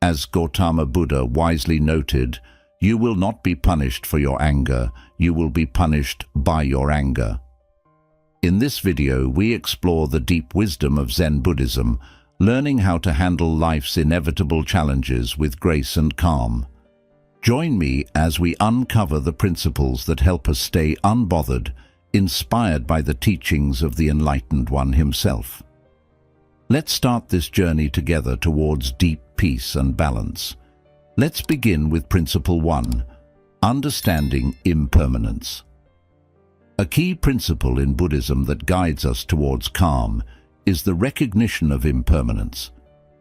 As Gautama Buddha wisely noted, you will not be punished for your anger, you will be punished by your anger. In this video, we explore the deep wisdom of Zen Buddhism, learning how to handle life's inevitable challenges with grace and calm. Join me as we uncover the principles that help us stay unbothered, inspired by the teachings of the Enlightened One himself. Let's start this journey together towards deep peace and balance. Let's begin with Principle 1, Understanding Impermanence. A key principle in Buddhism that guides us towards calm is the recognition of impermanence.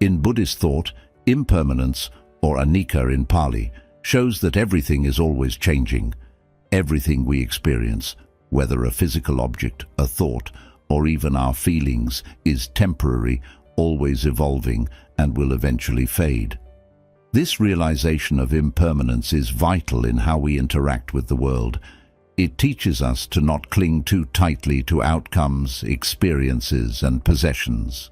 In Buddhist thought, impermanence, or anicca in Pali, shows that everything is always changing. Everything we experience, whether a physical object, a thought, or even our feelings, is temporary, always evolving, and will eventually fade. This realization of impermanence is vital in how we interact with the world. It teaches us to not cling too tightly to outcomes, experiences, and possessions.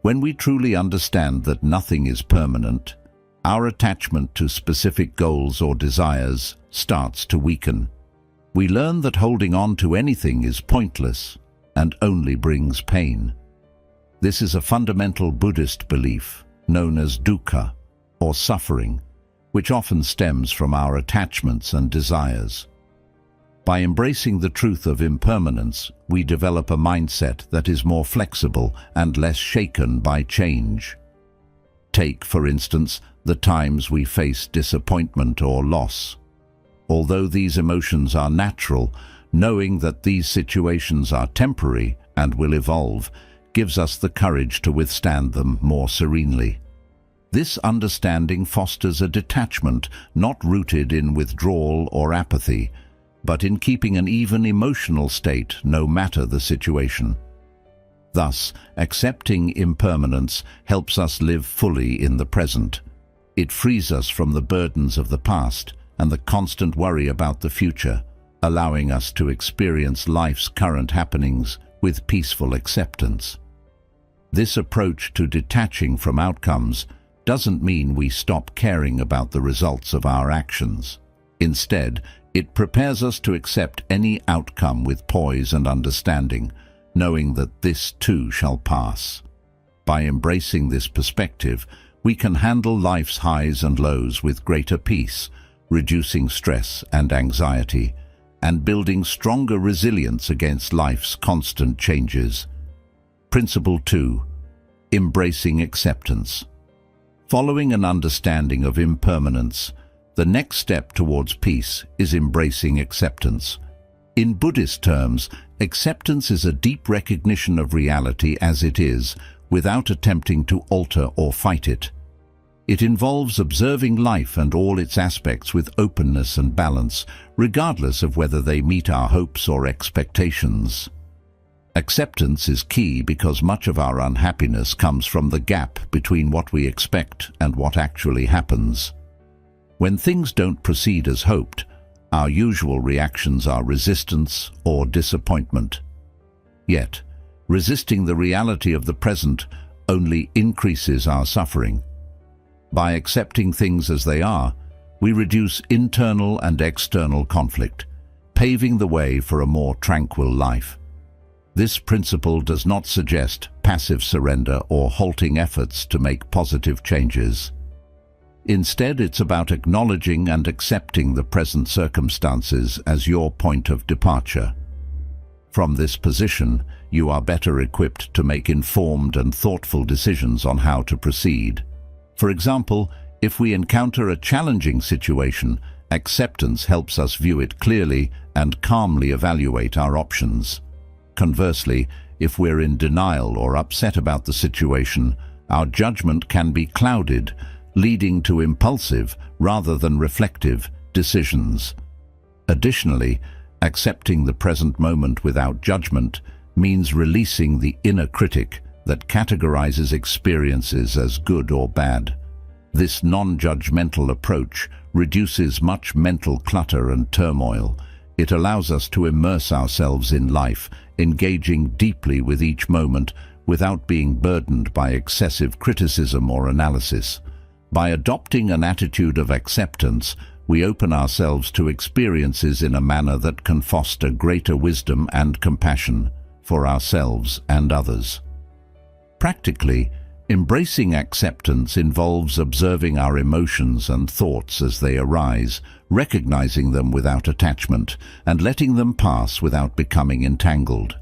When we truly understand that nothing is permanent, our attachment to specific goals or desires starts to weaken. We learn that holding on to anything is pointless and only brings pain. This is a fundamental Buddhist belief known as dukkha, or suffering, which often stems from our attachments and desires. By embracing the truth of impermanence, we develop a mindset that is more flexible and less shaken by change. Take, for instance, the times we face disappointment or loss. Although these emotions are natural, knowing that these situations are temporary and will evolve gives us the courage to withstand them more serenely. This understanding fosters a detachment not rooted in withdrawal or apathy, but in keeping an even emotional state no matter the situation. Thus, accepting impermanence helps us live fully in the present. It frees us from the burdens of the past and the constant worry about the future, allowing us to experience life's current happenings with peaceful acceptance. This approach to detaching from outcomes doesn't mean we stop caring about the results of our actions. Instead, it prepares us to accept any outcome with poise and understanding, knowing that this too shall pass. By embracing this perspective, we can handle life's highs and lows with greater peace, reducing stress and anxiety, and building stronger resilience against life's constant changes. Principle 2, Embracing Acceptance. Following an understanding of impermanence, the next step towards peace is embracing acceptance. In Buddhist terms, acceptance is a deep recognition of reality as it is, without attempting to alter or fight it. It involves observing life and all its aspects with openness and balance, regardless of whether they meet our hopes or expectations. Acceptance is key because much of our unhappiness comes from the gap between what we expect and what actually happens. When things don't proceed as hoped, our usual reactions are resistance or disappointment. Yet, resisting the reality of the present only increases our suffering. By accepting things as they are, we reduce internal and external conflict, paving the way for a more tranquil life. This principle does not suggest passive surrender or halting efforts to make positive changes. Instead, it's about acknowledging and accepting the present circumstances as your point of departure. From this position, you are better equipped to make informed and thoughtful decisions on how to proceed. For example, if we encounter a challenging situation, acceptance helps us view it clearly and calmly evaluate our options. Conversely, if we're in denial or upset about the situation, our judgment can be clouded, leading to impulsive rather than reflective decisions. Additionally, accepting the present moment without judgment means releasing the inner critic that categorizes experiences as good or bad. This non-judgmental approach reduces much mental clutter and turmoil. It allows us to immerse ourselves in life, engaging deeply with each moment without being burdened by excessive criticism or analysis. By adopting an attitude of acceptance, we open ourselves to experiences in a manner that can foster greater wisdom and compassion for ourselves and others. Practically, embracing acceptance involves observing our emotions and thoughts as they arise, recognizing them without attachment, and letting them pass without becoming entangled.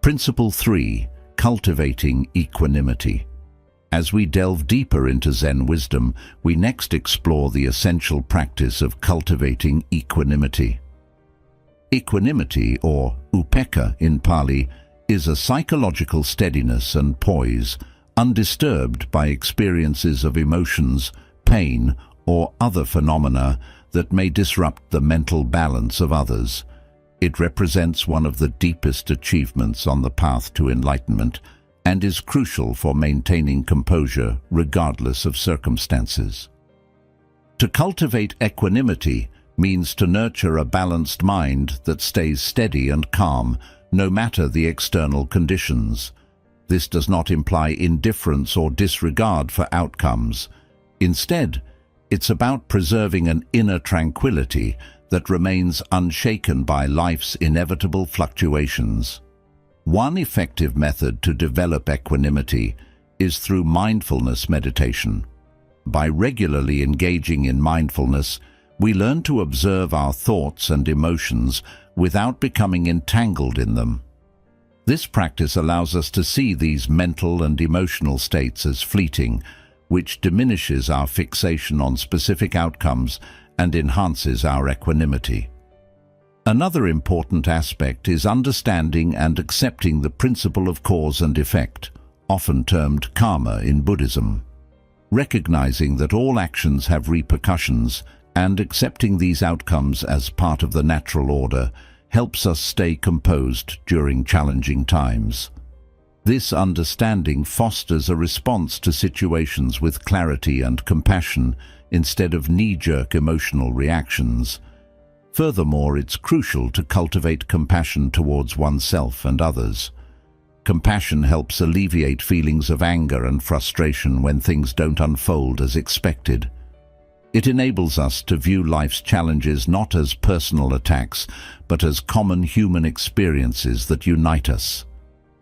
Principle 3. Cultivating equanimity. As we delve deeper into Zen wisdom, we next explore the essential practice of cultivating equanimity. Equanimity, or upekkha in Pali, is a psychological steadiness and poise, undisturbed by experiences of emotions, pain, or other phenomena that may disrupt the mental balance of others. It represents one of the deepest achievements on the path to enlightenment and is crucial for maintaining composure regardless of circumstances. To cultivate equanimity means to nurture a balanced mind that stays steady and calm, no matter the external conditions. This does not imply indifference or disregard for outcomes. Instead, it's about preserving an inner tranquility that remains unshaken by life's inevitable fluctuations. One effective method to develop equanimity is through mindfulness meditation. By regularly engaging in mindfulness, we learn to observe our thoughts and emotions without becoming entangled in them. This practice allows us to see these mental and emotional states as fleeting, which diminishes our fixation on specific outcomes and enhances our equanimity. Another important aspect is understanding and accepting the principle of cause and effect, often termed karma in Buddhism. Recognizing that all actions have repercussions and accepting these outcomes as part of the natural order helps us stay composed during challenging times. This understanding fosters a response to situations with clarity and compassion instead of knee-jerk emotional reactions. Furthermore, it's crucial to cultivate compassion towards oneself and others. Compassion helps alleviate feelings of anger and frustration when things don't unfold as expected. It enables us to view life's challenges not as personal attacks, but as common human experiences that unite us.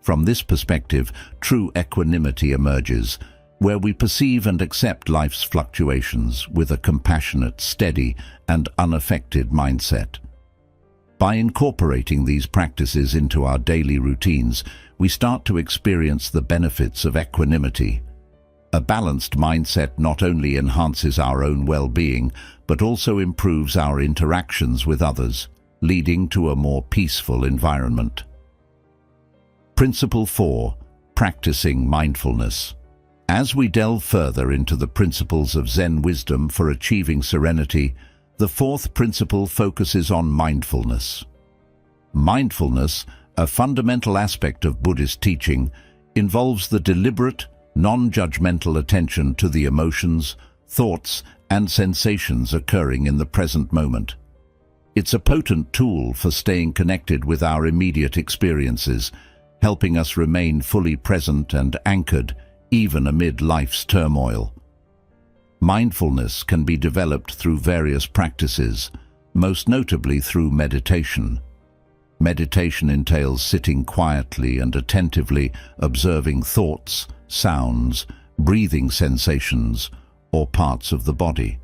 From this perspective, true equanimity emerges, where we perceive and accept life's fluctuations with a compassionate, steady, and unaffected mindset. By incorporating these practices into our daily routines, we start to experience the benefits of equanimity. A balanced mindset not only enhances our own well-being, but also improves our interactions with others, leading to a more peaceful environment. Principle 4. Practicing mindfulness. As we delve further into the principles of Zen wisdom for achieving serenity, the fourth principle focuses on mindfulness. Mindfulness, a fundamental aspect of Buddhist teaching, involves the deliberate, non-judgmental attention to the emotions, thoughts, and sensations occurring in the present moment. It's a potent tool for staying connected with our immediate experiences, helping us remain fully present and anchored even amid life's turmoil. Mindfulness can be developed through various practices, most notably through meditation. Meditation entails sitting quietly and attentively observing thoughts, sounds, breathing sensations, or parts of the body.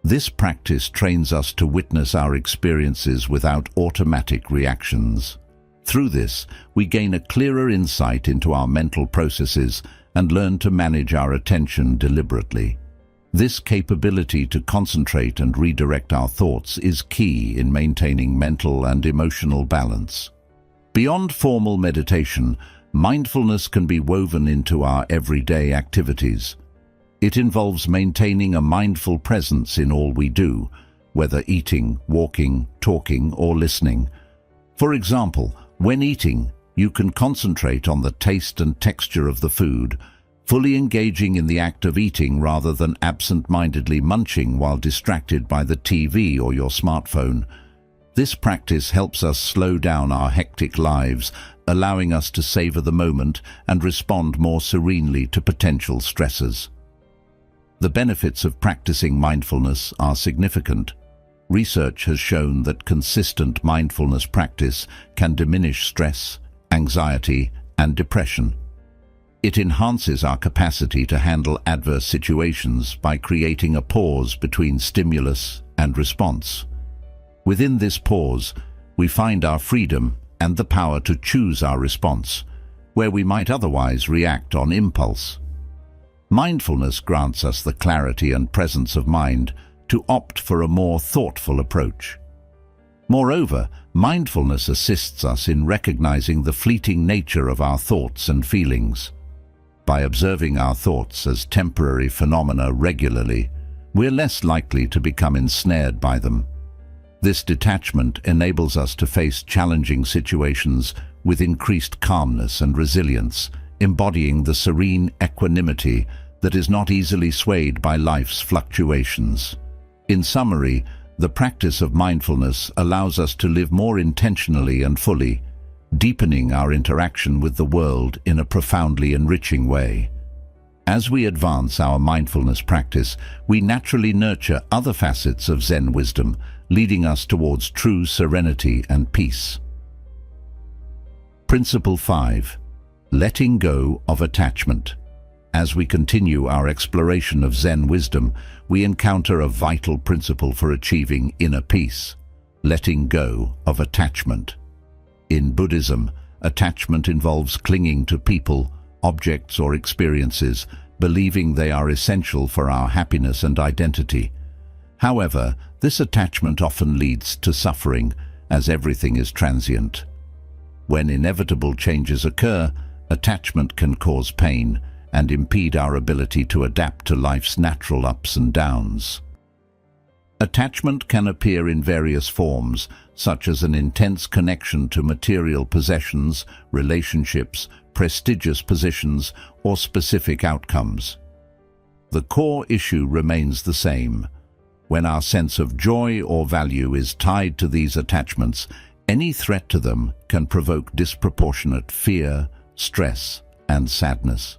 This practice trains us to witness our experiences without automatic reactions. Through this, we gain a clearer insight into our mental processes and learn to manage our attention deliberately. This capability to concentrate and redirect our thoughts is key in maintaining mental and emotional balance. Beyond formal meditation, mindfulness can be woven into our everyday activities. It involves maintaining a mindful presence in all we do, whether eating, walking, talking, or listening. For example, when eating, you can concentrate on the taste and texture of the food, fully engaging in the act of eating rather than absent-mindedly munching while distracted by the TV or your smartphone. This practice helps us slow down our hectic lives, allowing us to savor the moment and respond more serenely to potential stressors. The benefits of practicing mindfulness are significant. Research has shown that consistent mindfulness practice can diminish stress, anxiety, and depression. It enhances our capacity to handle adverse situations by creating a pause between stimulus and response. Within this pause, we find our freedom and the power to choose our response, where we might otherwise react on impulse. Mindfulness grants us the clarity and presence of mind to opt for a more thoughtful approach. Moreover, mindfulness assists us in recognizing the fleeting nature of our thoughts and feelings. By observing our thoughts as temporary phenomena regularly, we're less likely to become ensnared by them. This detachment enables us to face challenging situations with increased calmness and resilience, embodying the serene equanimity that is not easily swayed by life's fluctuations. In summary, the practice of mindfulness allows us to live more intentionally and fully, deepening our interaction with the world in a profoundly enriching way. As we advance our mindfulness practice, we naturally nurture other facets of Zen wisdom, leading us towards true serenity and peace. Principle 5. Letting go of attachment. As we continue our exploration of Zen wisdom, we encounter a vital principle for achieving inner peace: letting go of attachment. In Buddhism, attachment involves clinging to people, objects, or experiences, believing they are essential for our happiness and identity. However, this attachment often leads to suffering, as everything is transient. When inevitable changes occur, attachment can cause pain and impede our ability to adapt to life's natural ups and downs. Attachment can appear in various forms, such as an intense connection to material possessions, relationships, prestigious positions, or specific outcomes. The core issue remains the same. When our sense of joy or value is tied to these attachments, any threat to them can provoke disproportionate fear, stress, and sadness.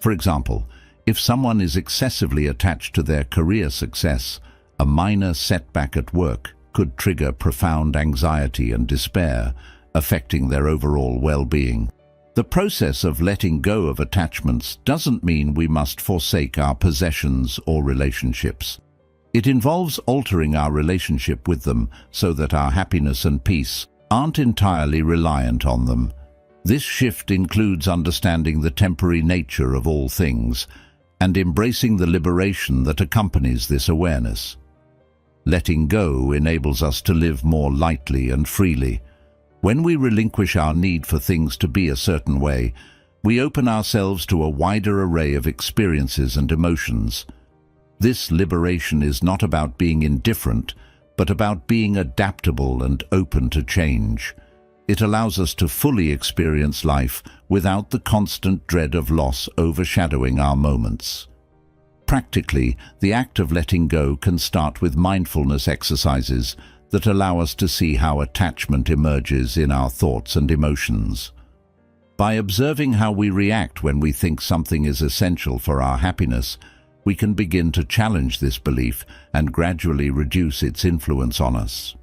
For example, if someone is excessively attached to their career success, a minor setback at work could trigger profound anxiety and despair, affecting their overall well-being. The process of letting go of attachments doesn't mean we must forsake our possessions or relationships. It involves altering our relationship with them so that our happiness and peace aren't entirely reliant on them. This shift includes understanding the temporary nature of all things and embracing the liberation that accompanies this awareness. Letting go enables us to live more lightly and freely. When we relinquish our need for things to be a certain way, we open ourselves to a wider array of experiences and emotions. This liberation is not about being indifferent, but about being adaptable and open to change. It allows us to fully experience life without the constant dread of loss overshadowing our moments. Practically, the act of letting go can start with mindfulness exercises that allow us to see how attachment emerges in our thoughts and emotions. By observing how we react when we think something is essential for our happiness, we can begin to challenge this belief and gradually reduce its influence on us.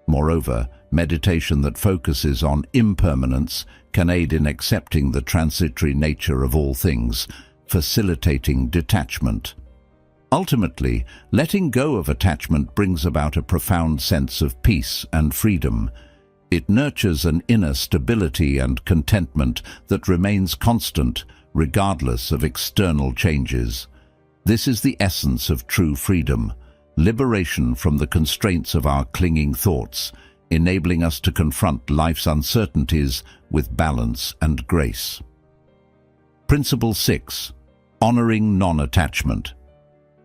Moreover, meditation that focuses on impermanence can aid in accepting the transitory nature of all things, facilitating detachment. Ultimately, letting go of attachment brings about a profound sense of peace and freedom. It nurtures an inner stability and contentment that remains constant, regardless of external changes. This is the essence of true freedom, liberation from the constraints of our clinging thoughts, enabling us to confront life's uncertainties with balance and grace. Principle 6. Honoring non-attachment.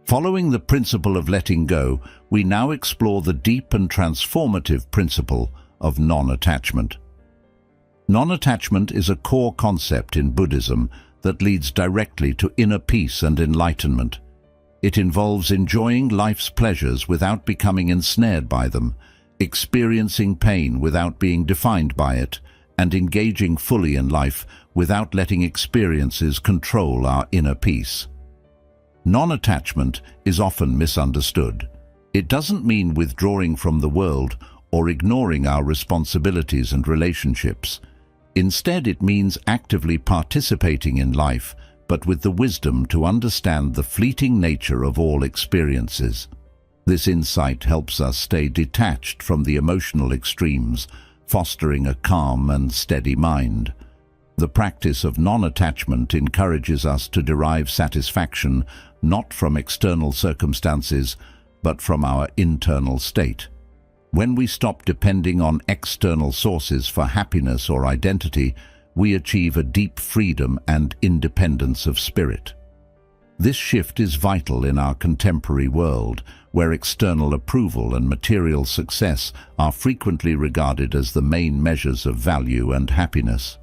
Following the principle of letting go, we now explore the deep and transformative principle of non-attachment. Non-attachment is a core concept in Buddhism that leads directly to inner peace and enlightenment. It involves enjoying life's pleasures without becoming ensnared by them, experiencing pain without being defined by it, and engaging fully in life without letting experiences control our inner peace. Non-attachment is often misunderstood. It doesn't mean withdrawing from the world or ignoring our responsibilities and relationships. Instead, it means actively participating in life, but with the wisdom to understand the fleeting nature of all experiences. This insight helps us stay detached from the emotional extremes, fostering a calm and steady mind. The practice of non-attachment encourages us to derive satisfaction not from external circumstances, but from our internal state. When we stop depending on external sources for happiness or identity, we achieve a deep freedom and independence of spirit. This shift is vital in our contemporary world, where external approval and material success are frequently regarded as the main measures of value and happiness.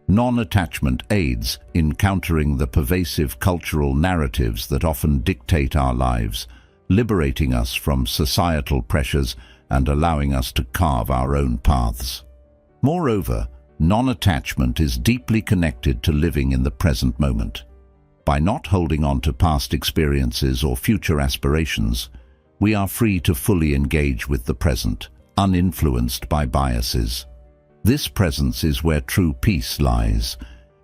Non-attachment aids in countering the pervasive cultural narratives that often dictate our lives, liberating us from societal pressures and allowing us to carve our own paths. Moreover, non-attachment is deeply connected to living in the present moment. By not holding on to past experiences or future aspirations, we are free to fully engage with the present, uninfluenced by biases. This presence is where true peace lies.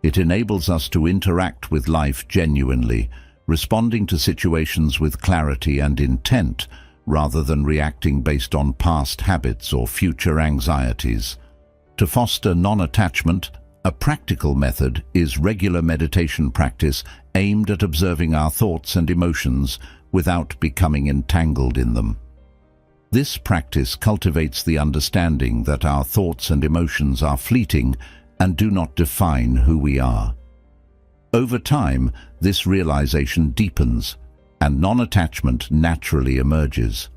It enables us to interact with life genuinely, responding to situations with clarity and intent, rather than reacting based on past habits or future anxieties. To foster non-attachment, a practical method is regular meditation practice aimed at observing our thoughts and emotions without becoming entangled in them. This practice cultivates the understanding that our thoughts and emotions are fleeting and do not define who we are. Over time, this realization deepens, and non-attachment naturally emerges.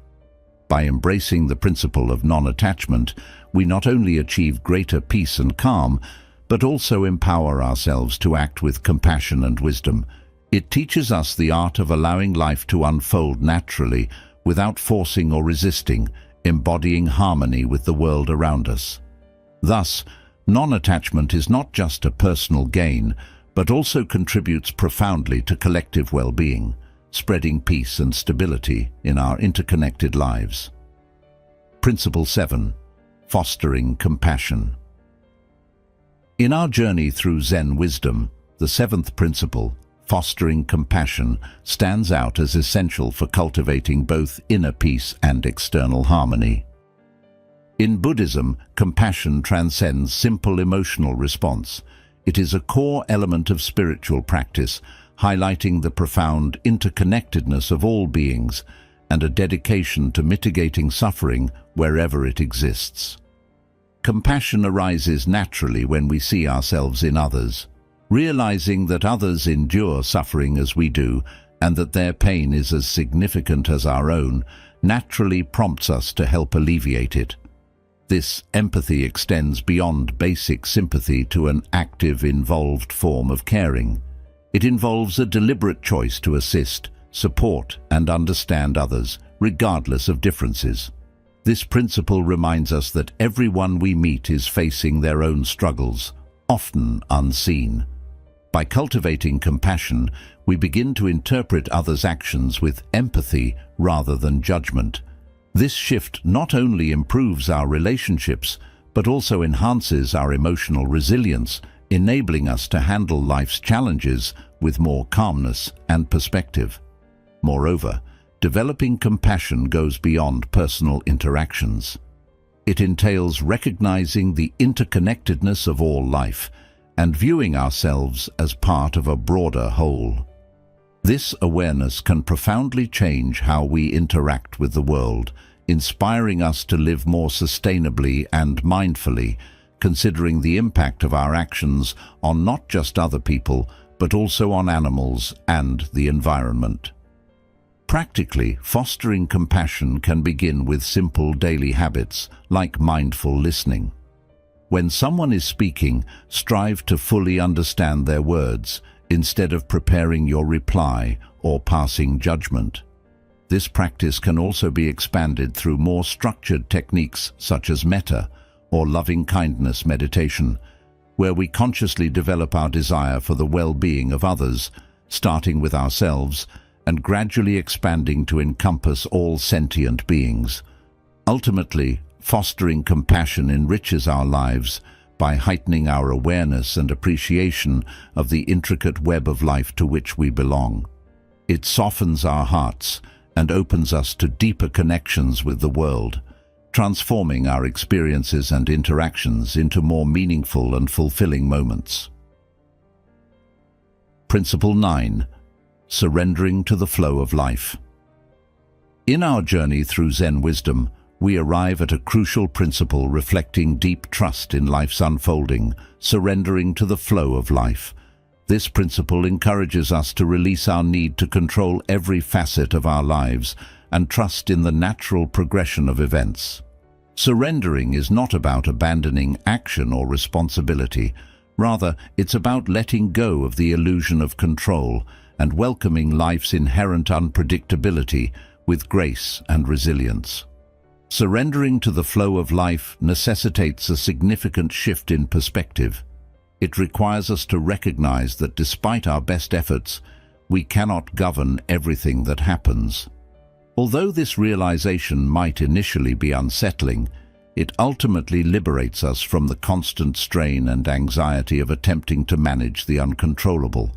By embracing the principle of non-attachment, we not only achieve greater peace and calm, but also empower ourselves to act with compassion and wisdom. It teaches us the art of allowing life to unfold naturally, without forcing or resisting, embodying harmony with the world around us. Thus, non-attachment is not just a personal gain, but also contributes profoundly to collective well-being, spreading peace and stability in our interconnected lives. Principle 7. Fostering compassion. In our journey through Zen wisdom, the seventh principle, fostering compassion, stands out as essential for cultivating both inner peace and external harmony. In Buddhism, compassion transcends simple emotional response. It is a core element of spiritual practice, highlighting the profound interconnectedness of all beings and a dedication to mitigating suffering wherever it exists. Compassion arises naturally when we see ourselves in others. Realizing that others endure suffering as we do, and that their pain is as significant as our own, naturally prompts us to help alleviate it. This empathy extends beyond basic sympathy to an active, involved form of caring. It involves a deliberate choice to assist, support, and understand others, regardless of differences. This principle reminds us that everyone we meet is facing their own struggles, often unseen. By cultivating compassion, we begin to interpret others' actions with empathy rather than judgment. This shift not only improves our relationships, but also enhances our emotional resilience, enabling us to handle life's challenges with more calmness and perspective. Moreover, developing compassion goes beyond personal interactions. It entails recognizing the interconnectedness of all life and viewing ourselves as part of a broader whole. This awareness can profoundly change how we interact with the world, inspiring us to live more sustainably and mindfully, considering the impact of our actions on not just other people, but also on animals and the environment. Practically, fostering compassion can begin with simple daily habits like mindful listening. When someone is speaking, strive to fully understand their words instead of preparing your reply or passing judgment. This practice can also be expanded through more structured techniques such as metta or loving-kindness meditation, where we consciously develop our desire for the well-being of others, starting with ourselves, and gradually expanding to encompass all sentient beings. Ultimately, fostering compassion enriches our lives by heightening our awareness and appreciation of the intricate web of life to which we belong. It softens our hearts and opens us to deeper connections with the world, transforming our experiences and interactions into more meaningful and fulfilling moments. Principle 9. Surrendering to the flow of life. In our journey through Zen wisdom, we arrive at a crucial principle reflecting deep trust in life's unfolding, surrendering to the flow of life. This principle encourages us to release our need to control every facet of our lives and trust in the natural progression of events. Surrendering is not about abandoning action or responsibility. Rather, it's about letting go of the illusion of control and welcoming life's inherent unpredictability with grace and resilience. Surrendering to the flow of life necessitates a significant shift in perspective. It requires us to recognize that despite our best efforts, we cannot govern everything that happens. Although this realization might initially be unsettling, it ultimately liberates us from the constant strain and anxiety of attempting to manage the uncontrollable.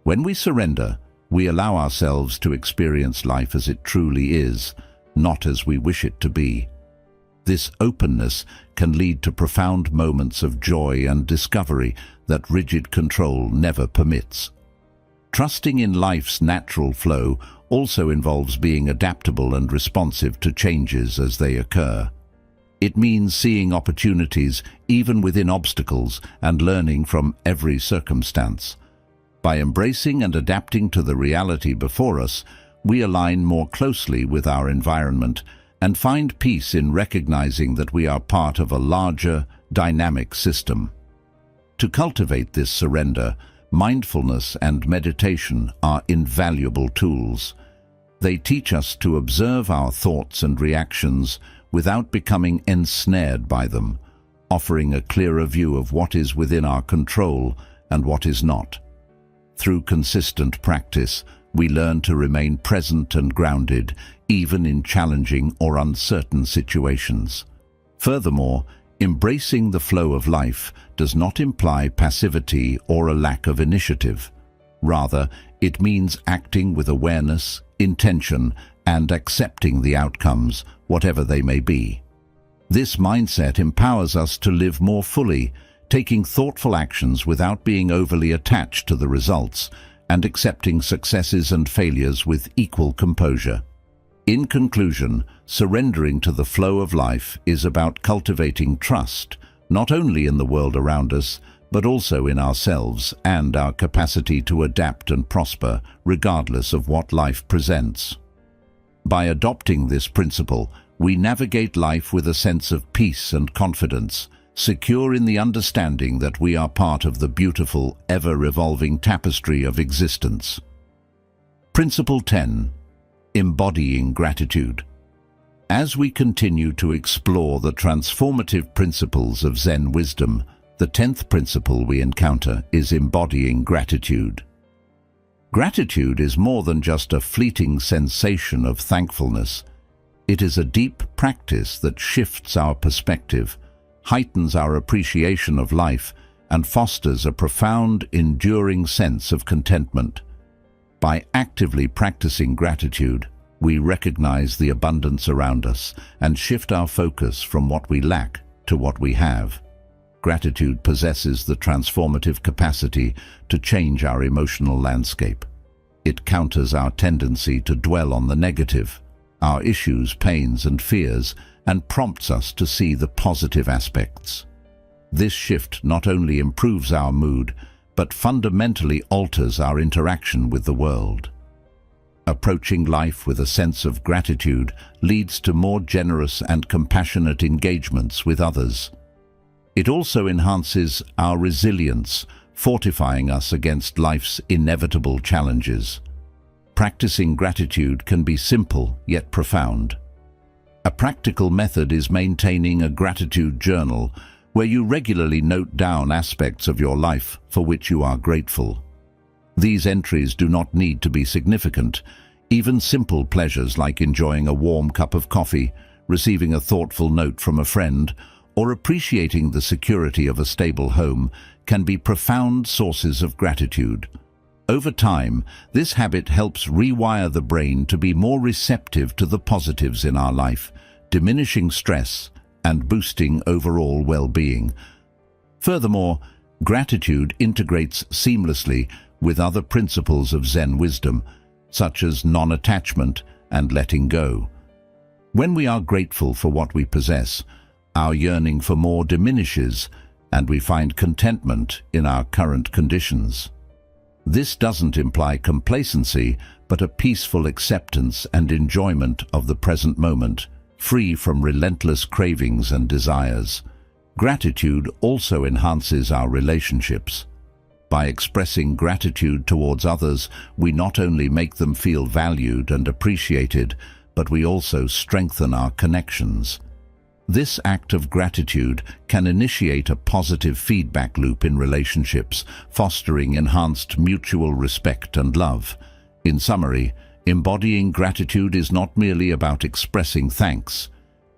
When we surrender, we allow ourselves to experience life as it truly is, not as we wish it to be. This openness can lead to profound moments of joy and discovery that rigid control never permits. Trusting in life's natural flow also involves being adaptable and responsive to changes as they occur. It means seeing opportunities even within obstacles and learning from every circumstance. By embracing and adapting to the reality before us, we align more closely with our environment and find peace in recognizing that we are part of a larger, dynamic system. To cultivate this surrender, mindfulness and meditation are invaluable tools. They teach us to observe our thoughts and reactions without becoming ensnared by them, offering a clearer view of what is within our control and what is not. Through consistent practice, we learn to remain present and grounded, even in challenging or uncertain situations. Furthermore, embracing the flow of life does not imply passivity or a lack of initiative. Rather, it means acting with awareness, intention, and accepting the outcomes, whatever they may be. This mindset empowers us to live more fully, taking thoughtful actions without being overly attached to the results, and accepting successes and failures with equal composure. In conclusion, surrendering to the flow of life is about cultivating trust, not only in the world around us, but also in ourselves and our capacity to adapt and prosper, regardless of what life presents. By adopting this principle, we navigate life with a sense of peace and confidence, secure in the understanding that we are part of the beautiful, ever-revolving tapestry of existence. Principle 10. Embodying gratitude. As we continue to explore the transformative principles of Zen wisdom, the 10th principle we encounter is embodying gratitude. Gratitude is more than just a fleeting sensation of thankfulness. It is a deep practice that shifts our perspective, heightens our appreciation of life, and fosters a profound, enduring sense of contentment. By actively practicing gratitude, we recognize the abundance around us and shift our focus from what we lack to what we have. Gratitude possesses the transformative capacity to change our emotional landscape. It counters our tendency to dwell on the negative, our issues, pains, and fears, and prompts us to see the positive aspects. This shift not only improves our mood, but fundamentally alters our interaction with the world. Approaching life with a sense of gratitude leads to more generous and compassionate engagements with others. It also enhances our resilience, fortifying us against life's inevitable challenges. Practicing gratitude can be simple yet profound. A practical method is maintaining a gratitude journal where you regularly note down aspects of your life for which you are grateful. These entries do not need to be significant. Even simple pleasures like enjoying a warm cup of coffee, receiving a thoughtful note from a friend, or appreciating the security of a stable home can be profound sources of gratitude. Over time, this habit helps rewire the brain to be more receptive to the positives in our life, diminishing stress and boosting overall well-being. Furthermore, gratitude integrates seamlessly with other principles of Zen wisdom, such as non-attachment and letting go. When we are grateful for what we possess, our yearning for more diminishes, and we find contentment in our current conditions. This doesn't imply complacency, but a peaceful acceptance and enjoyment of the present moment, free from relentless cravings and desires. Gratitude also enhances our relationships. By expressing gratitude towards others, we not only make them feel valued and appreciated, but we also strengthen our connections. This act of gratitude can initiate a positive feedback loop in relationships, fostering enhanced mutual respect and love. In summary, embodying gratitude is not merely about expressing thanks.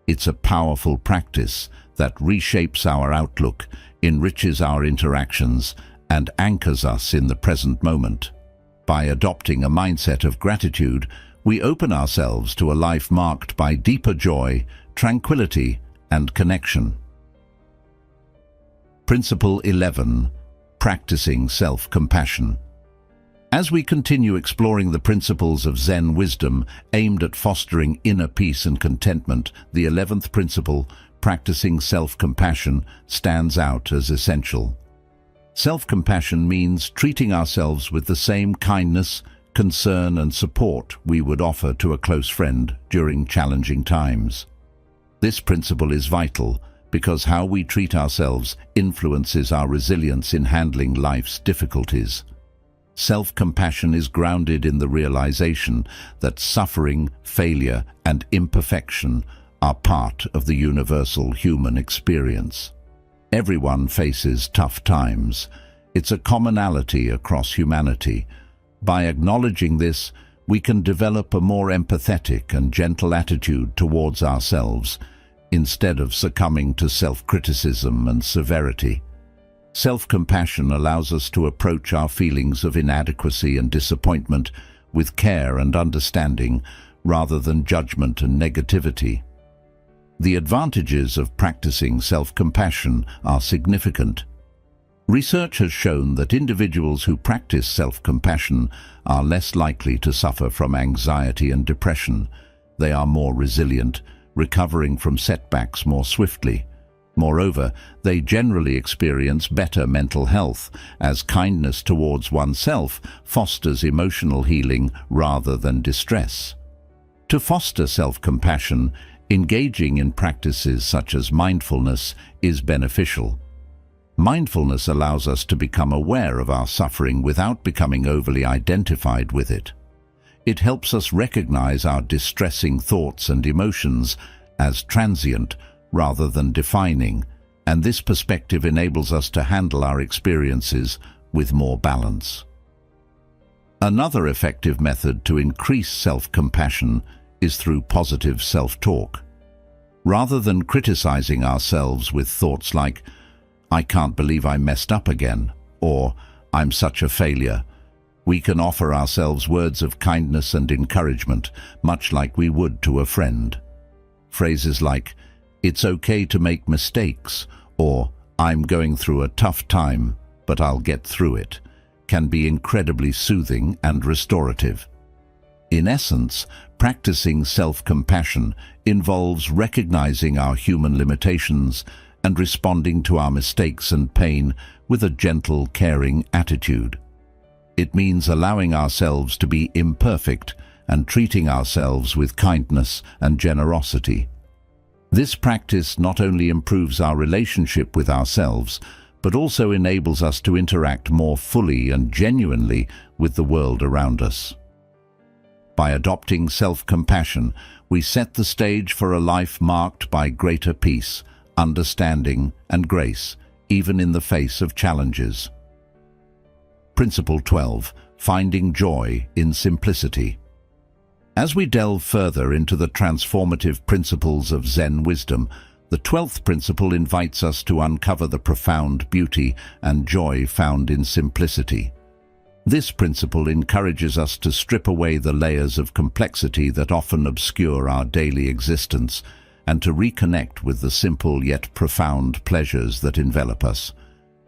It's a powerful practice that reshapes our outlook, enriches our interactions, and anchors us in the present moment. By adopting a mindset of gratitude, we open ourselves to a life marked by deeper joy, tranquility, and connection. Principle 11. Practicing self-compassion. As we continue exploring the principles of Zen wisdom aimed at fostering inner peace and contentment, the 11th principle, practicing self-compassion, stands out as essential. Self-compassion means treating ourselves with the same kindness, concern, and support we would offer to a close friend during challenging times. This principle is vital because how we treat ourselves influences our resilience in handling life's difficulties. Self-compassion is grounded in the realization that suffering, failure, and imperfection are part of the universal human experience. Everyone faces tough times. It's a commonality across humanity. By acknowledging this, we can develop a more empathetic and gentle attitude towards ourselves, instead of succumbing to self-criticism and severity. Self-compassion allows us to approach our feelings of inadequacy and disappointment with care and understanding, rather than judgment and negativity. The advantages of practicing self-compassion are significant. Research has shown that individuals who practice self-compassion are less likely to suffer from anxiety and depression. They are more resilient, recovering from setbacks more swiftly. Moreover, they generally experience better mental health, as kindness towards oneself fosters emotional healing rather than distress. To foster self-compassion, engaging in practices such as mindfulness is beneficial. Mindfulness allows us to become aware of our suffering without becoming overly identified with it. It helps us recognize our distressing thoughts and emotions as transient rather than defining, and this perspective enables us to handle our experiences with more balance. Another effective method to increase self-compassion is through positive self-talk. Rather than criticizing ourselves with thoughts like, "I can't believe I messed up again," or "I'm such a failure," we can offer ourselves words of kindness and encouragement, much like we would to a friend. Phrases like, "It's okay to make mistakes," or "I'm going through a tough time, but I'll get through it," can be incredibly soothing and restorative. In essence, practicing self-compassion involves recognizing our human limitations and responding to our mistakes and pain with a gentle, caring attitude. It means allowing ourselves to be imperfect and treating ourselves with kindness and generosity. This practice not only improves our relationship with ourselves, but also enables us to interact more fully and genuinely with the world around us. By adopting self-compassion, we set the stage for a life marked by greater peace, understanding, and grace, even in the face of challenges. Principle 12. finding joy in simplicity. As we delve further into the transformative principles of Zen wisdom, the 12th principle invites us to uncover the profound beauty and joy found in simplicity. This principle encourages us to strip away the layers of complexity that often obscure our daily existence and to reconnect with the simple yet profound pleasures that envelop us.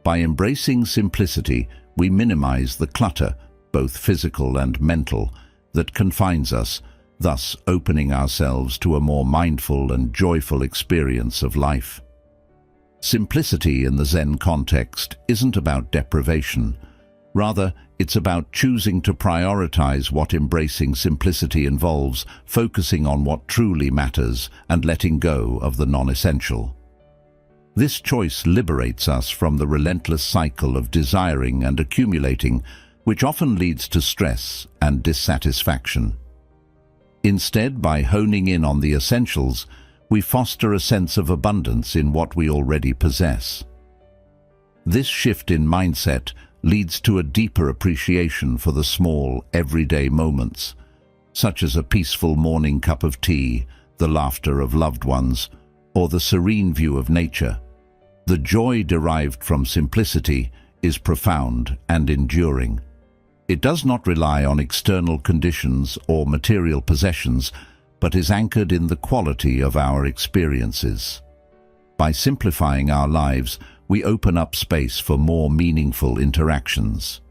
By embracing simplicity, we minimize the clutter, both physical and mental, that confines us, thus opening ourselves to a more mindful and joyful experience of life. Simplicity in the Zen context isn't about deprivation. Rather, it's about choosing to prioritize what embracing simplicity involves, focusing on what truly matters and letting go of the non-essential. This choice liberates us from the relentless cycle of desiring and accumulating, which often leads to stress and dissatisfaction. Instead, by honing in on the essentials, we foster a sense of abundance in what we already possess. This shift in mindset leads to a deeper appreciation for the small, everyday moments, such as a peaceful morning cup of tea, the laughter of loved ones, or the serene view of nature. The joy derived from simplicity is profound and enduring. It does not rely on external conditions or material possessions, but is anchored in the quality of our experiences. By simplifying our lives, we open up space for more meaningful interactions.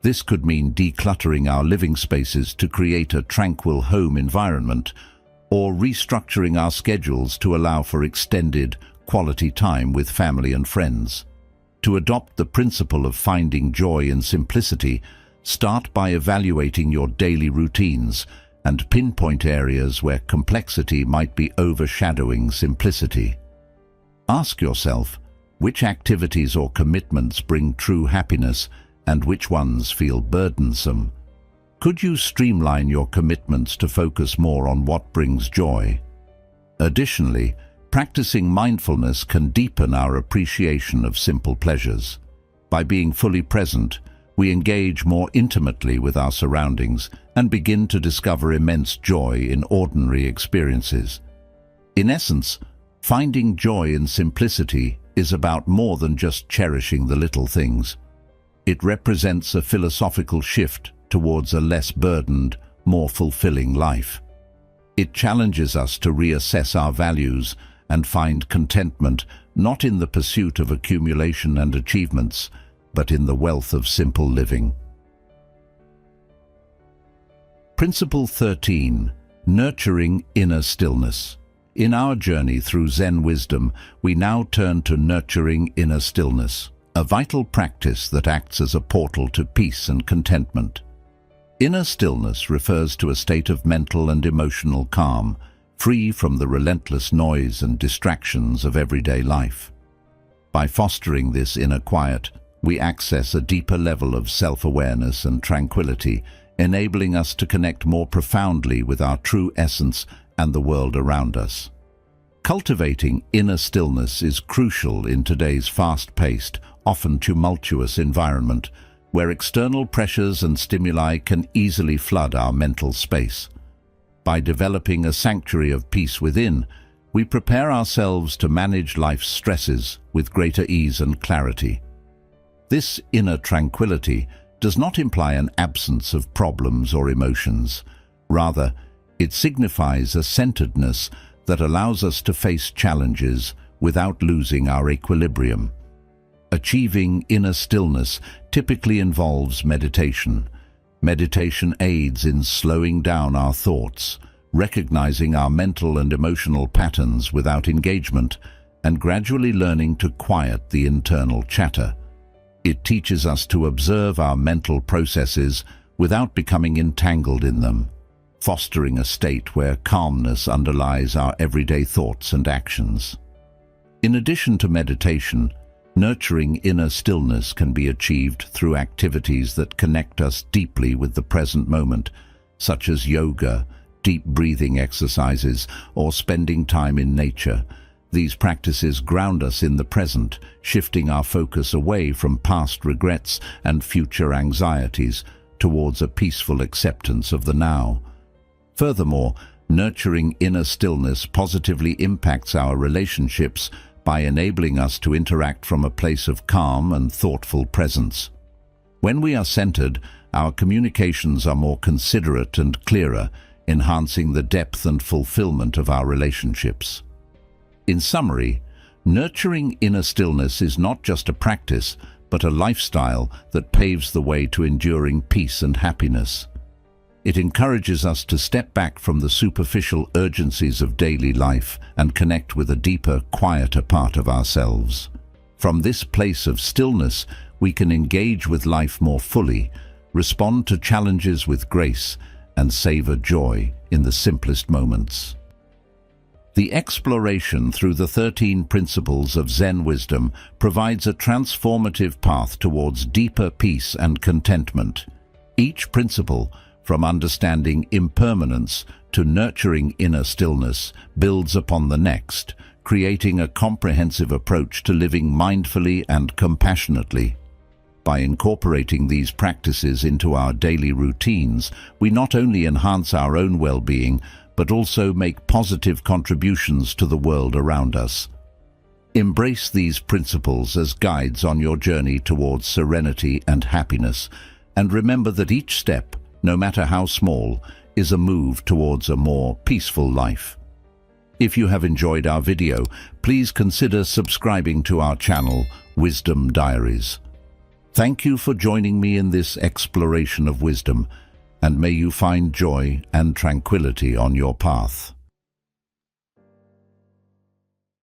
This could mean decluttering our living spaces to create a tranquil home environment, or restructuring our schedules to allow for extended, quality time with family and friends. To adopt the principle of finding joy in simplicity, start by evaluating your daily routines and pinpoint areas where complexity might be overshadowing simplicity. Ask yourself, which activities or commitments bring true happiness and which ones feel burdensome? Could you streamline your commitments to focus more on what brings joy? Additionally, practicing mindfulness can deepen our appreciation of simple pleasures. By being fully present, we engage more intimately with our surroundings and begin to discover immense joy in ordinary experiences. In essence, finding joy in simplicity is about more than just cherishing the little things. It represents a philosophical shift towards a less burdened, more fulfilling life. It challenges us to reassess our values and find contentment not in the pursuit of accumulation and achievements, but in the wealth of simple living. Principle 13. Nurturing inner stillness. In our journey through Zen wisdom, we now turn to nurturing inner stillness, a vital practice that acts as a portal to peace and contentment. Inner stillness refers to a state of mental and emotional calm, free from the relentless noise and distractions of everyday life. By fostering this inner quiet, we access a deeper level of self-awareness and tranquility, enabling us to connect more profoundly with our true essence and the world around us. Cultivating inner stillness is crucial in today's fast-paced, often tumultuous environment, where external pressures and stimuli can easily flood our mental space. By developing a sanctuary of peace within, we prepare ourselves to manage life's stresses with greater ease and clarity. This inner tranquility does not imply an absence of problems or emotions. Rather, it signifies a centeredness that allows us to face challenges without losing our equilibrium. Achieving inner stillness typically involves meditation. Meditation aids in slowing down our thoughts, recognizing our mental and emotional patterns without engagement, and gradually learning to quiet the internal chatter. It teaches us to observe our mental processes without becoming entangled in them, fostering a state where calmness underlies our everyday thoughts and actions. In addition to meditation, nurturing inner stillness can be achieved through activities that connect us deeply with the present moment, such as yoga, deep breathing exercises, or spending time in nature. These practices ground us in the present, shifting our focus away from past regrets and future anxieties towards a peaceful acceptance of the now. Furthermore, nurturing inner stillness positively impacts our relationships by enabling us to interact from a place of calm and thoughtful presence. When we are centered, our communications are more considerate and clearer, enhancing the depth and fulfillment of our relationships. In summary, nurturing inner stillness is not just a practice, but a lifestyle that paves the way to enduring peace and happiness. It encourages us to step back from the superficial urgencies of daily life and connect with a deeper, quieter part of ourselves. From this place of stillness, we can engage with life more fully, respond to challenges with grace, and savor joy in the simplest moments. The exploration through the 13 principles of Zen wisdom provides a transformative path towards deeper peace and contentment. Each principle, from understanding impermanence to nurturing inner stillness, builds upon the next, creating a comprehensive approach to living mindfully and compassionately. By incorporating these practices into our daily routines, we not only enhance our own well-being, but also make positive contributions to the world around us. Embrace these principles as guides on your journey towards serenity and happiness, and remember that each step, no matter how small, is a move towards a more peaceful life. If you have enjoyed our video, please consider subscribing to our channel, Wisdom Diaries. Thank you for joining me in this exploration of wisdom, and may you find joy and tranquility on your path.